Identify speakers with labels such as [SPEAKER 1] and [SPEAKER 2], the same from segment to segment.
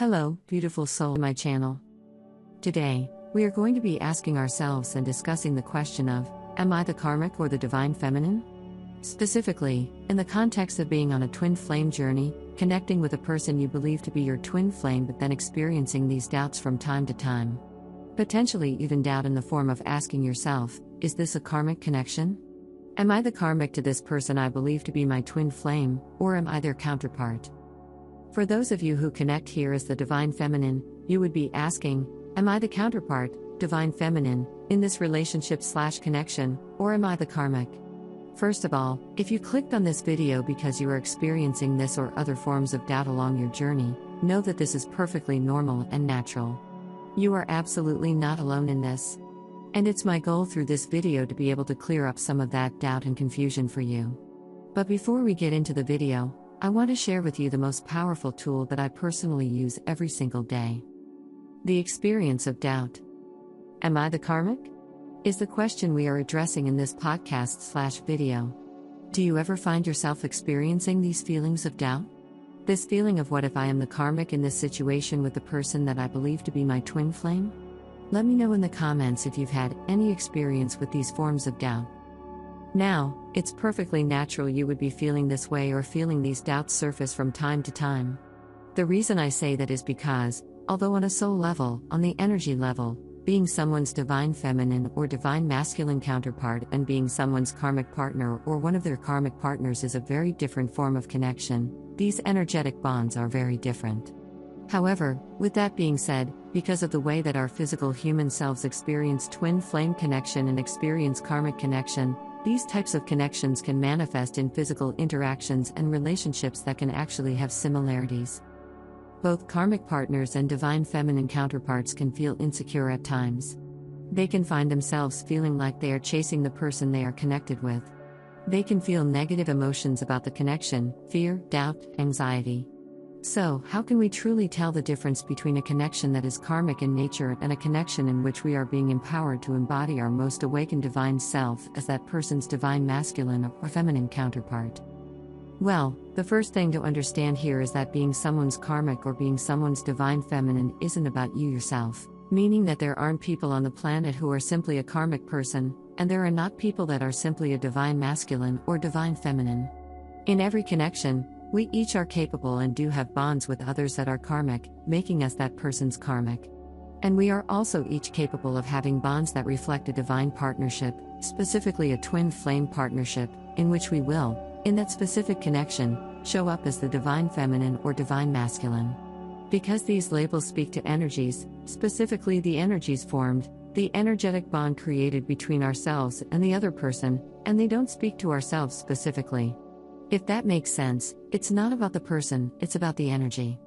[SPEAKER 1] Hello, beautiful soul, my channel. Today, we are going to be asking ourselves and discussing the question of, am I the karmic or the divine feminine? Specifically, in the context of being on a twin flame journey, connecting with a person you believe to be your twin flame but then experiencing these doubts from time to time. Potentially even doubt in the form of asking yourself, is this a karmic connection? Am I the karmic to this person I believe to be my twin flame, or am I their counterpart? For those of you who connect here as the divine feminine, you would be asking, am I the counterpart, divine feminine, in this relationship/connection, or am I the karmic? First of all, if you clicked on this video because you are experiencing this or other forms of doubt along your journey, know that this is perfectly normal and natural. You are absolutely not alone in this. And it's my goal through this video to be able to clear up some of that doubt and confusion for you. But before we get into the video, I want to share with you the most powerful tool that I personally use every single day. The experience of doubt. Am I the karmic? Is the question we are addressing in this podcast/video. Do you ever find yourself experiencing these feelings of doubt? This feeling of what if I am the karmic in this situation with the person that I believe to be my twin flame? Let me know in the comments if you've had any experience with these forms of doubt. Now, it's perfectly natural you would be feeling this way or feeling these doubts surface from time to time. The reason I say that is because, although on a soul level, on the energy level, being someone's divine feminine or divine masculine counterpart and being someone's karmic partner or one of their karmic partners is a very different form of connection, these energetic bonds are very different. However, with that being said, because of the way that our physical human selves experience twin flame connection and experience karmic connection, these types of connections can manifest in physical interactions and relationships that can actually have similarities. Both karmic partners and divine feminine counterparts can feel insecure at times. They can find themselves feeling like they are chasing the person they are connected with. They can feel negative emotions about the connection, fear, doubt, anxiety. So, how can we truly tell the difference between a connection that is karmic in nature and a connection in which we are being empowered to embody our most awakened divine self as that person's divine masculine or feminine counterpart? Well, the first thing to understand here is that being someone's karmic or being someone's divine feminine isn't about you yourself, meaning that there aren't people on the planet who are simply a karmic person, and there are not people that are simply a divine masculine or divine feminine. In every connection, we each are capable and do have bonds with others that are karmic, making us that person's karmic. And we are also each capable of having bonds that reflect a divine partnership, specifically a twin flame partnership, in which we will, in that specific connection, show up as the divine feminine or divine masculine. Because these labels speak to energies, specifically the energies formed, the energetic bond created between ourselves and the other person, and they don't speak to ourselves specifically. If that makes sense, it's not about the person, it's about the energy.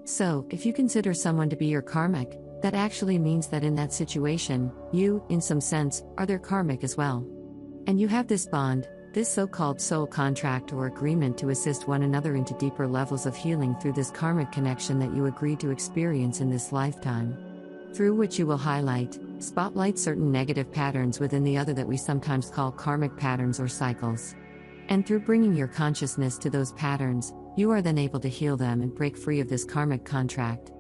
[SPEAKER 1] So, if you consider someone to be your karmic, that actually means that in that situation, you, in some sense, are their karmic as well. And you have this bond, this so-called soul contract or agreement to assist one another into deeper levels of healing through this karmic connection that you agreed to experience in this lifetime. Through which you will spotlight certain negative patterns within the other that we sometimes call karmic patterns or cycles. And through bringing your consciousness to those patterns, you are then able to heal them and break free of this karmic contract.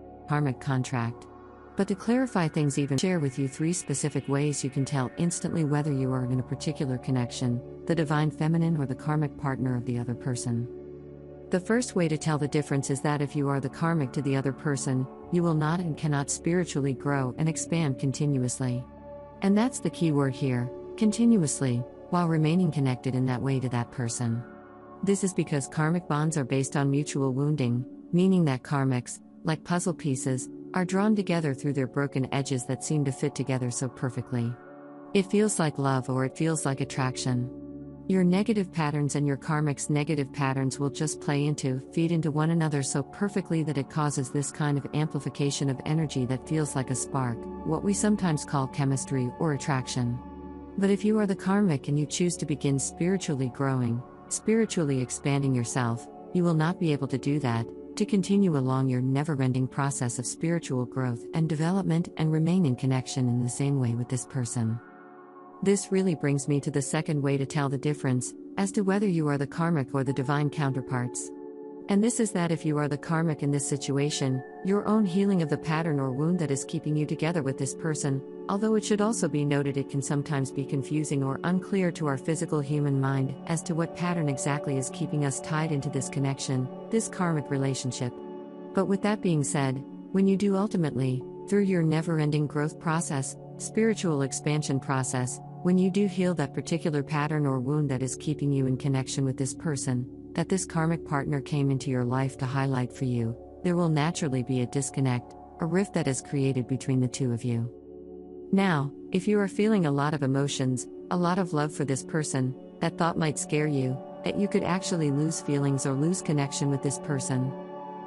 [SPEAKER 1] But to clarify things even, share with you 3 specific ways you can tell instantly whether you are in a particular connection, the divine feminine or the karmic partner of the other person. The first way to tell the difference is that if you are the karmic to the other person, you will not and cannot spiritually grow and expand continuously. And that's the key word here, continuously, while remaining connected in that way to that person. This is because karmic bonds are based on mutual wounding, meaning that karmics, like puzzle pieces, are drawn together through their broken edges that seem to fit together so perfectly. It feels like love or it feels like attraction. Your negative patterns and your karmic's negative patterns will just feed into one another so perfectly that it causes this kind of amplification of energy that feels like a spark, what we sometimes call chemistry or attraction. But if you are the karmic and you choose to begin spiritually growing, spiritually expanding yourself, you will not be able to do that, to continue along your never-ending process of spiritual growth and development and remain in connection in the same way with this person. This really brings me to the second way to tell the difference, as to whether you are the karmic or the divine counterparts. And this is that if you are the karmic in this situation, your own healing of the pattern or wound that is keeping you together with this person, although it should also be noted it can sometimes be confusing or unclear to our physical human mind as to what pattern exactly is keeping us tied into this connection, this karmic relationship. But with that being said, when you do ultimately, through your never-ending growth process, spiritual expansion process, when you do heal that particular pattern or wound that is keeping you in connection with this person, that this karmic partner came into your life to highlight for you, there will naturally be a disconnect, a rift that is created between the two of you. Now, if you are feeling a lot of emotions, a lot of love for this person, that thought might scare you, that you could actually lose feelings or lose connection with this person.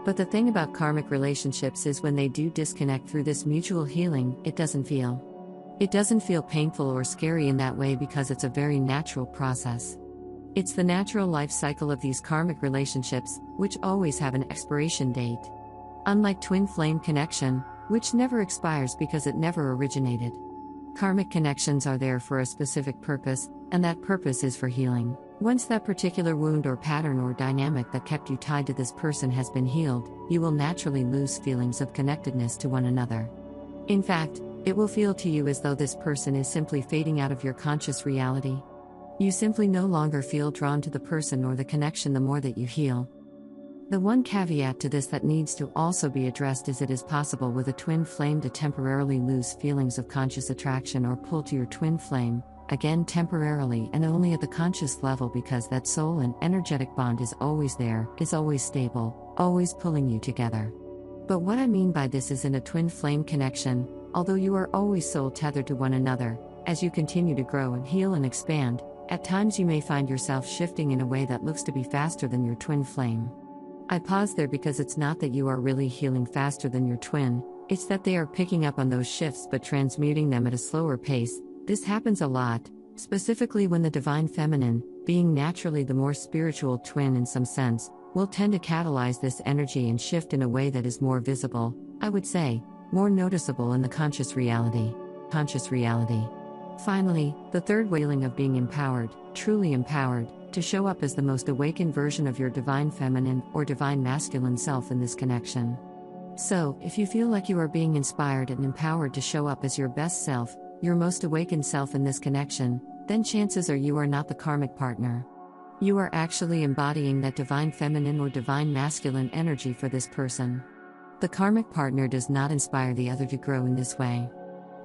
[SPEAKER 1] But the thing about karmic relationships is when they do disconnect through this mutual healing, it doesn't feel painful or scary in that way because it's a very natural process. It's the natural life cycle of these karmic relationships, which always have an expiration date. Unlike twin flame connection, which never expires because it never originated. Karmic connections are there for a specific purpose, and that purpose is for healing. Once that particular wound or pattern or dynamic that kept you tied to this person has been healed, you will naturally lose feelings of connectedness to one another. In fact, it will feel to you as though this person is simply fading out of your conscious reality. You simply no longer feel drawn to the person or the connection the more that you heal. The one caveat to this that needs to also be addressed is it is possible with a twin flame to temporarily lose feelings of conscious attraction or pull to your twin flame, again temporarily and only at the conscious level because that soul and energetic bond is always there, is always stable, always pulling you together. But what I mean by this is in a twin flame connection, although you are always soul tethered to one another, as you continue to grow and heal and expand, at times you may find yourself shifting in a way that looks to be faster than your twin flame. I pause there because it's not that you are really healing faster than your twin, it's that they are picking up on those shifts but transmuting them at a slower pace. This happens a lot, specifically when the divine feminine, being naturally the more spiritual twin in some sense, will tend to catalyze this energy and shift in a way that is more visible, I would say, more noticeable in the conscious reality. Finally, the third wailing of being empowered, truly empowered, to show up as the most awakened version of your divine feminine or divine masculine self in this connection. So, if you feel like you are being inspired and empowered to show up as your best self, your most awakened self in this connection, then chances are you are not the karmic partner. You are actually embodying that divine feminine or divine masculine energy for this person. The karmic partner does not inspire the other to grow in this way.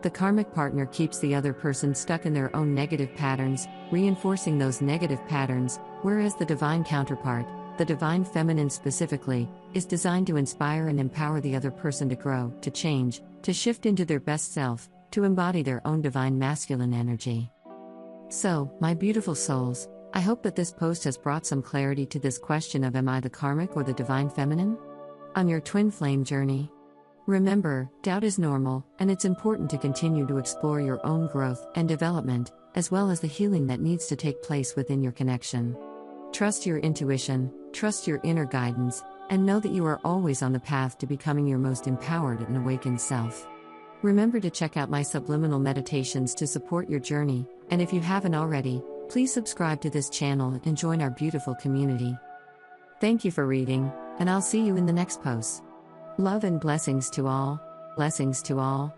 [SPEAKER 1] The karmic partner keeps the other person stuck in their own negative patterns, reinforcing those negative patterns, whereas the divine counterpart, the divine feminine specifically, is designed to inspire and empower the other person to grow, to change, to shift into their best self, to embody their own divine masculine energy. So, my beautiful souls, I hope that this post has brought some clarity to this question of am I the karmic or the divine feminine? On your twin flame journey. Remember, doubt is normal, and it's important to continue to explore your own growth and development, as well as the healing that needs to take place within your connection. Trust your intuition, trust your inner guidance, and know that you are always on the path to becoming your most empowered and awakened self. Remember to check out my subliminal meditations to support your journey, and if you haven't already, please subscribe to this channel and join our beautiful community. Thank you for reading, and I'll see you in the next post. Love and blessings to all. Blessings to all.